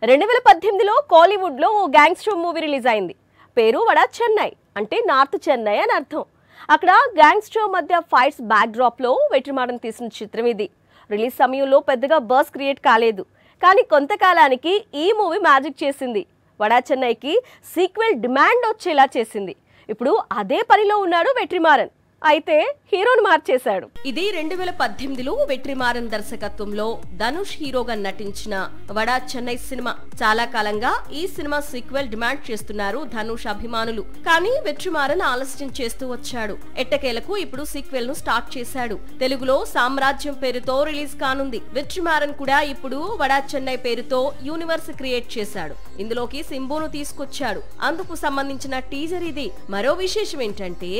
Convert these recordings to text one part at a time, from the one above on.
2018లో కోలీవుడ్లో ఓ gangster movie release అయింది. పేరు వడా చెన్నై, అంటే నార్త్ చెన్నై అని అర్థం. అక్కడ గ్యాంగ్స్టర్ మధ్య ఫైట్స్ బ్యాక్ డ్రాప్ లో వెట్రిమారన్ తీసిన చిత్రం ఇది. రిలీజ్ సమయంలో పెద్దగా బజ్ క్రియేట్ కాలేదు, కానీ కొంతకాలానికి ఈ మూవీ మ్యాజిక్ చేసింది. వడా చెన్నైకి సీక్వెల్ డిమాండ్ వచ్చేలా చేసింది. ఇప్పుడు అదే పనిలో ఉన్నాడు వెట్రిమారన్. అయితే హీరోను మార్చేశాడు. ఇది 2018లో వెట్రిమారన్ దర్శకత్వంలో ధనుష్ హీరోగా నటించిన వడా చెన్నై సినిమా. చాలా కాలంగా ఈ సినిమా సీక్వెల్ డిమాండ్ చేస్తున్నారు ధనుష్ అభిమానులు. కానీ వెట్రిమారన్ ఆలస్యం చేస్తూ వచ్చాడు. ఎట్టకేలకు ఇప్పుడు సీక్వెల్ ను స్టార్ట్ చేశాడు. తెలుగులో సామ్రాజ్యం పేరుతో రిలీజ్ కానుంది. వెట్రిమారన్ కూడా ఇప్పుడు వడా చెన్నై పేరుతో యూనివర్స్ క్రియేట్ చేశాడు. ఇందులోకి సింబును తీసుకొచ్చాడు. అందుకు సంబంధించిన టీజర్ ఇది. మరో విశేషం ఏంటంటే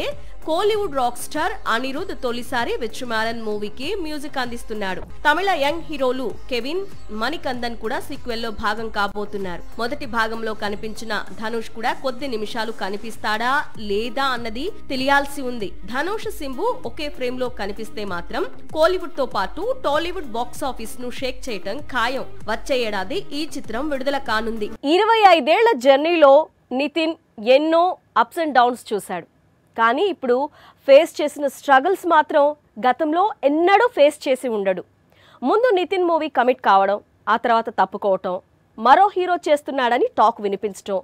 కోలీవుడ్ రాక్ స్టార్ అనిరుద్ తొలిసారి వెట్రిమారన్ మూవీకి మ్యూజిక్ అందిస్తున్నాడు. తమిళ యంగ్ హీరోలు కెవిన్, మణికందన్ కూడా సీక్వెల్ లో భాగం కాబోతున్నారు. మొదటి భాగంలో కనిపించిన ధనుష్ కూడా కొద్ది నిమిషాలు కనిపిస్తాడా లేదా అన్నది తెలియాల్సి ఉంది. ధనుష్, సింబు ఒకే ఫ్రేమ్ లో కనిపిస్తే మాత్రం కోలీవుడ్ తో పాటు టాలీవుడ్ బాక్స్ ఆఫీస్ ను షేక్ చేయటం ఖాయం. వచ్చే ఏడాది ఈ చిత్రం విడుదల కానుంది. 25 ఏళ్ల జర్నీలో నితిన్ ఎన్నో అప్స్ అండ్ డౌన్స్ చూశాడు. కానీ ఇప్పుడు ఫేస్ చేసిన స్ట్రగుల్స్ మాత్రం గతంలో ఎన్నడూ ఫేస్ చేసి ఉండడు. ముందు నితిన్ మూవీ కమిట్ కావడం, ఆ తర్వాత తప్పుకోవటం, మరో హీరో చేస్తున్నాడని టాక్ వినిపించటం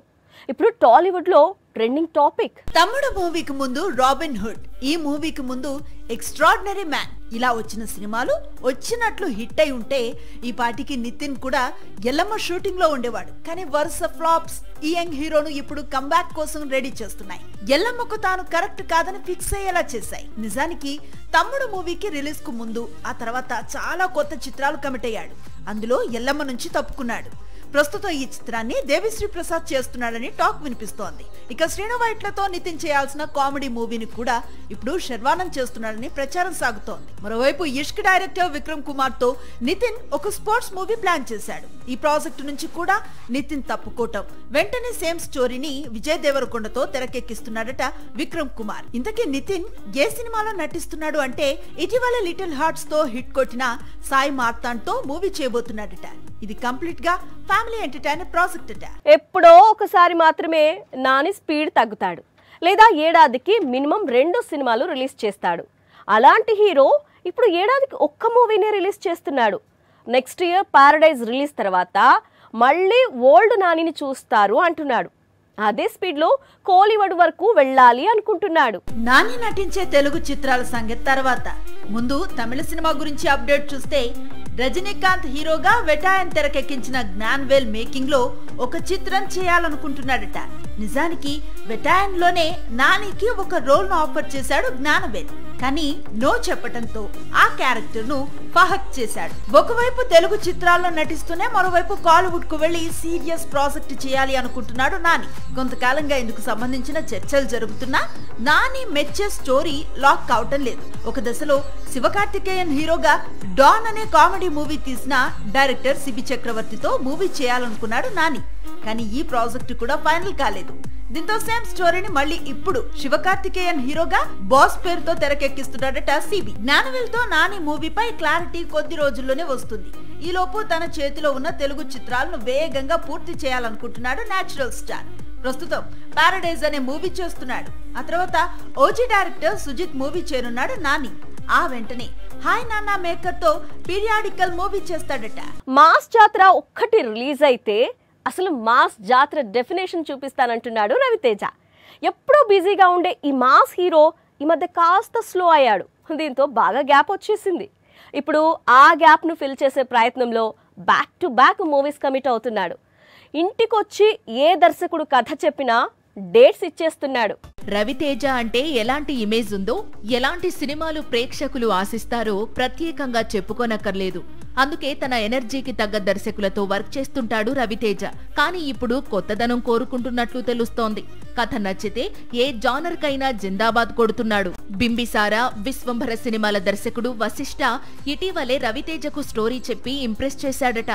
ఇప్పుడు టాలీవుడ్లో ట్రెండింగ్ టాపిక్. తమ్ముడు మూవీకి ముందు రాబిన్ హుడ్, ఈ మూవీకి ముందు ఎక్స్ట్రాడినరీ మ్యాన్, ఇలా వచ్చిన సినిమాలు వచ్చినట్లు హిట్ అయి ఉంటే ఈ పాటికి నితిన్ కూడా ఎల్లమ్మ షూటింగ్ లో ఉండేవాడు. కానీ వరుస ఫ్లాప్స్ ఈ యంగ్ హీరోను ఇప్పుడు కంబ్యాక్ కోసం రెడీ చేస్తున్నాయి. ఎల్లమ్మకు తాను కరెక్ట్ కాదని ఫిక్స్ అయ్యేలా చేశాయి. నిజానికి తమ్ముడు మూవీకి రిలీజ్ కు ముందు, ఆ తర్వాత చాలా కొత్త చిత్రాలు కమిట్ అయ్యాడు. అందులో ఎల్లమ్మ నుంచి తప్పుకున్నాడు. ప్రస్తుతం ఈ చిత్రాన్ని దేవిశ్రీ ప్రసాద్ చేస్తున్నాడని టాక్ వినిపిస్తోంది. ఇక శ్రీను వైట్లతో నితిన్ చేయాల్సిన కామెడీ మూవీని కూడా ఇప్పుడు శర్వానంద్ చేస్తున్నాడని ప్రచారం సాగుతోంది. మరోవైపు ఇష్క్ డైరెక్టర్ విక్రమ్ కుమార్ తో నితిన్ ఒక స్పోర్ట్స్ మూవీ ప్లాన్ చేశాడు. ఈ ప్రాజెక్టు నుంచి కూడా నితిన్ తప్పుకోవటం, వెంటనే సేమ్ స్టోరీని విజయ్ దేవరకొండతో తెరకెక్కిస్తున్నాడట విక్రమ్ కుమార్. ఇంతకీ నితిన్ ఏ సినిమాలో నటిస్తున్నాడు అంటే ఇటీవల లిటిల్ హార్ట్స్ తో హిట్ కొట్టిన సాయి మార్తాండ్ తో మూవీ చేయబోతున్నాడట. ఇది కంప్లీట్ గా ఫ్యామిలీ ఎంటర్టైనర్ ప్రాజెక్ట్ అట. ఎప్పుడో ఒకసారి మాత్రమే నాని స్పీడ్ తగ్గుతాడు, లేదా ఏడాదికి మినిమం 2 సినిమాలు రిలీజ్ చేస్తాడు. అలాంటి హీరో ఇప్పుడు ఏడాదికి ఒక్క మూవీనే రిలీజ్ చేస్తున్నాడు. నెక్స్ట్ ఇయర్ పారడైజ్ రిలీజ్ తర్వాత మళ్ళీ ఓల్డ్ నానిని చూస్తారు అంటున్నాడు. అదే స్పీడ్ లో కోలీవుడ్ వరకు వెళ్ళాలి అనుకుంటున్నాడు. నాని నటించే తెలుగు చిత్రాల సంగతి తర్వాత ముందు తమిళ సినిమా గురించి అప్డేట్ చూస్తే, రజనీకాంత్ హీరోగా వెటాయన్ తెరకెక్కించిన జ్ఞాన్వేల్ మేకింగ్ లో ఒక చిత్రం చేయాలనుకుంటున్నాడట. నిజానికి వెటాయన్ లోనే నానికి ఒక రోల్ ను ఆఫర్ చేశాడు జ్ఞానవేల్. కానీ నో చెప్పటంతో ఆ క్యారెక్టర్ ను ఫహక్ చేశాడు. ఒకవైపు తెలుగు చిత్రాల్లో నటిస్తూనే మరోవైపు కాలీవుడ్ కు వెళ్లి సీరియస్ ప్రాజెక్ట్ చేయాలి అనుకుంటున్నాడు నాని. కొంతకాలంగా ఇందుకు సంబంధించిన చర్చలు జరుగుతున్నా నాని మెచ్చే స్టోరీ లాక్ కావటం లేదు. ఒక దశలో శివకార్తికేయన్ హీరోగా డాన్ అనే కామెడీ మూవీ తీసిన డైరెక్టర్ సిబి చక్రవర్తితో మూవీ చేయాలనుకున్నాడు నాని. కానీ ఈ ప్రాజెక్ట్ కూడా ఫైనల్ కాలేదు. దీంతో సేమ్ స్టోరీని మళ్ళీ ఇప్పుడు శివకార్తికేయన్ హీరోగా బాస్ పేరుతో తెరకెక్కిస్తున్నాడట సిబి. జ్ఞానవేల్ తో నాని మూవీపై క్లారిటీ కొద్ది రోజుల్లోనే వస్తుంది. ఈలోపు తన చేతిలో ఉన్న తెలుగు చిత్రాలను వేగంగా పూర్తి చేయాలనుకుంటున్నాడు నేచురల్ స్టార్. ప్రస్తుతం పారడైజ్ అనే మూవీ చేస్తున్నాడు. ఆ తర్వాత ఓజీ డైరెక్టర్ సుజిత్ మూవీ చేయనున్నాడు నాని. ఆ వెంటనే హాయ్ నాన్న మేకర్ తో పీరియాడికల్ మూవీ చేస్తాడట. మాస్ జాతర ఒక్కటి రిలీజ్ అయితే అసలు మాస్ జాతర డెఫినేషన్ చూపిస్తానంటున్నాడు రవితేజ. ఎప్పుడూ బిజీగా ఉండే ఈ మాస్ హీరో ఈ మధ్య కాస్త స్లో అయ్యాడు. దీంతో బాగా గ్యాప్ వచ్చేసింది. ఇప్పుడు ఆ గ్యాప్ను ఫిల్ చేసే ప్రయత్నంలో back to back movies commit అవుతున్నాడు. ఇంటికొచ్చి ఏ దర్శకుడు కథ చెప్పినా డేట్స్ ఇచ్చేస్తున్నాడు. రవితేజ అంటే ఎలాంటి ఇమేజ్ ఉందో, ఎలాంటి సినిమాలు ప్రేక్షకులు ఆశిస్తారో ప్రత్యేకంగా చెప్పుకోనక్కర్లేదు. అందుకే తన ఎనర్జీకి తగ్గ దర్శకులతో వర్క్ చేస్తుంటాడు రవితేజ. కానీ ఇప్పుడు కొత్తదనం కోరుకుంటున్నట్లు తెలుస్తోంది. కథ నచ్చితే ఏ జానర్ కైనా జిందాబాద్ కొడుతున్నాడు. బింబిసార, విశ్వంభర సినిమాల దర్శకుడు వశిష్ఠ ఇటీవలే రవితేజకు స్టోరీ చెప్పి ఇంప్రెస్ చేశాడట.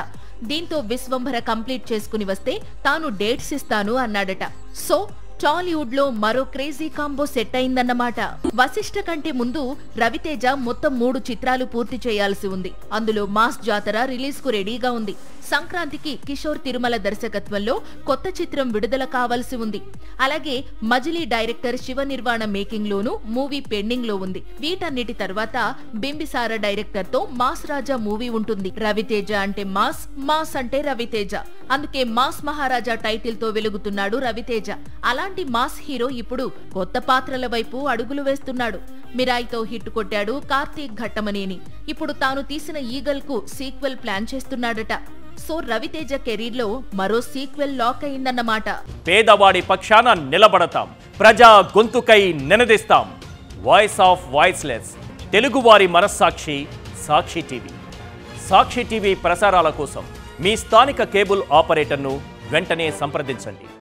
దీంతో విశ్వంభర కంప్లీట్ చేసుకుని వస్తే తాను డేట్స్ ఇస్తాను అన్నాడట. సో టాలీవుడ్ లో మరో క్రేజీ కాంబో సెట్ అయిందన్నమాట. వశిష్ఠ కంటే ముందు రవితేజ మొత్తం 3 చిత్రాలు పూర్తి చేయాల్సి ఉంది. అందులో మాస్ జాతర రిలీజ్ కు రెడీగా ఉంది. సంక్రాంతికి కిషోర్ తిరుమల దర్శకత్వంలో కొత్త చిత్రం విడుదల కావాల్సి ఉంది. అలాగే మజిలీ డైరెక్టర్ శివ నిర్వాణ మేకింగ్ లోనూ మూవీ పెండింగ్ లో ఉంది. వీటన్నిటి తర్వాత బింబిసార డైరెక్టర్ తో మాస్ రాజా మూవీ ఉంటుంది. రవితేజ అంటే మాస్, మాస్ అంటే రవితేజ. అందుకే మాస్ మహారాజా టైటిల్ తో వెలుగుతున్నాడు రవితేజ. అలాంటి మాస్ హీరో ఇప్పుడు కొత్త పాత్రల వైపు అడుగులు వేస్తున్నాడు. మిరాయితో హిట్ కొట్టాడు కార్తీక్ ఘట్టమనేని. ఇప్పుడు తాను తీసిన ఈగల్ కు సీక్వెల్ ప్లాన్ చేస్తున్నాడట. సో రవితేజ కెరీర్ లో మరో సీక్వెల్ లాక్ అయిందన్నమాట. పేదవాడి పక్షాన నిలబడతాం, ప్రజా గొంతుకై నినదిస్తాం. వాయిస్ ఆఫ్ వాయిస్లెస్, తెలుగువారి మనస్సాక్షి సాక్షి టీవీ. సాక్షి టీవీ ప్రసారాల కోసం మీ స్థానిక కేబుల్ ఆపరేటర్ను వెంటనే సంప్రదించండి.